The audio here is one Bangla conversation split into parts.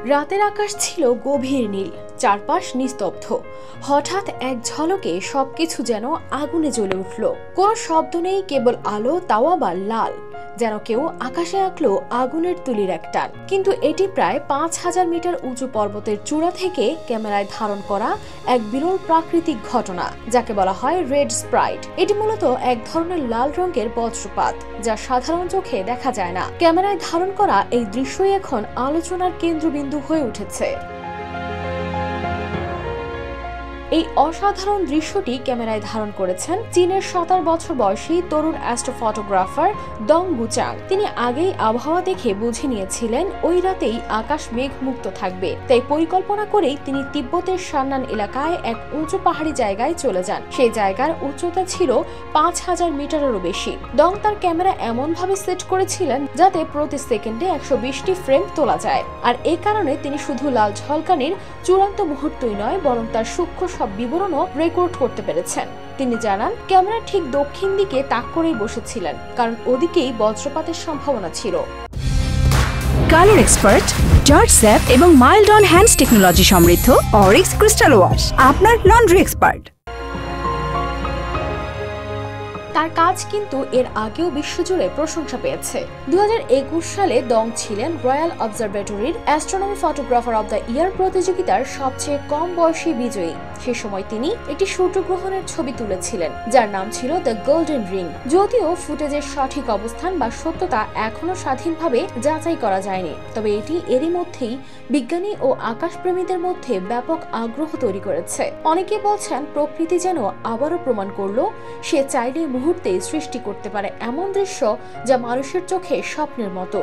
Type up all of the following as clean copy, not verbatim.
রাতের আকাশ ছিল গভীর নীল, চারপাশ নিস্তব্ধ। হঠাৎ এক ঝলকে সবকিছু যেন আগুনে জ্বলে উঠল। কোনো শব্দ নেই, কেবল আলো, তাও আবার লাল, যেন কেউ আকাশে আঁকলো আগুনের তুলির এক টান। কিন্তু এটি প্রায় ৫,০০০ মিটার উঁচু পর্বতের চূড়া থেকে ক্যামেরায় ধারণ করা এক বিরল প্রাকৃতিক ঘটনা, যাকে বলা হয় রেড স্প্রাইট। এটি মূলত এক ধরনের লাল রঙের বজ্রপাত, যা সাধারণ চোখে দেখা যায় না। ক্যামেরায় ধারণ করা এই দৃশ্যই এখন আলোচনার কেন্দ্রবিন্দু হয়ে উঠেছে। এই অসাধারণ দৃশ্যটি ক্যামেরায় ধারণ করেছেন চীনের ৭৭ বছর বয়সী তরুণ অ্যাস্ট্রোফটোগ্রাফার দং বুচাং। তিনি আগেই আবহাওয়া দেখে বুঝে নিয়েছিলেন ওই রাতেই আকাশ মেঘমুক্ত থাকবে, তাই পরিকল্পনা করেই তিনি তিব্বতের সান্নান এলাকায় এক উঁচু পাহাড়ি জায়গায় চলে যান। সেই জায়গার উচ্চতা ছিল ৫,০০০ মিটারেরও বেশি। দং তার ক্যামেরা এমনভাবে সেট করেছিলেন যাতে প্রতি সেকেন্ডে ১২০টি ফ্রেম তোলা যায়। আর এ কারণে তিনি শুধু লাল ঝলকানির চূড়ান্ত মুহূর্তই নয়, বরং তার সূক্ষ্ম সব বিবরণও রেকর্ড করতে পেরেছেন। তিনি জানান, ক্যামেরা ঠিক দক্ষিণ দিকে তাক করেই বসেছিলেন, কারণ ওদিকেই বজ্রপাতের সম্ভাবনা ছিল। কালার এক্সপার্ট, জর্জ স্যাপ এবং মাইল্ড অন হ্যান্ডস টেকনোলজি সমৃদ্ধ অরিক্স ক্রিস্টাল ওয়াশ আপনার লন্ড্রি এক্সপার্ট। তার কাজ কিন্তু এর আগেও বিশ্বজুড়ে প্রশংসা পেয়েছে। ২০২১ সালে দং ছিলেন রয়্যাল অবজারভেটরির Astronomy Photographer of the Year প্রতিযোগিতার সবচেয়ে কম বয়সী বিজয়ী। সে সময় তিনি একটি সূর্যগ্রহণের ছবি তুলেছিলেন, যার নাম ছিল দ্য গোল্ডেন রিং। যদিও ফুটেজের সঠিক অবস্থান বা সত্যতা এখনো স্বাধীনভাবে যাচাই করা যায়নি, তবে এটি এরই মধ্যেই বিজ্ঞানী ও আকাশপ্রেমীদের মধ্যে ব্যাপক আগ্রহ তৈরি করেছে। অনেকে বলছেন, প্রকৃতি যেন আবারও প্রমাণ করলো সে চাইলে মুহূর্তে সৃষ্টি করতে পারে এমন দৃশ্য যা মানুষের চোখে স্বপ্নের মতো।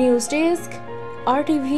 News desk, RTV।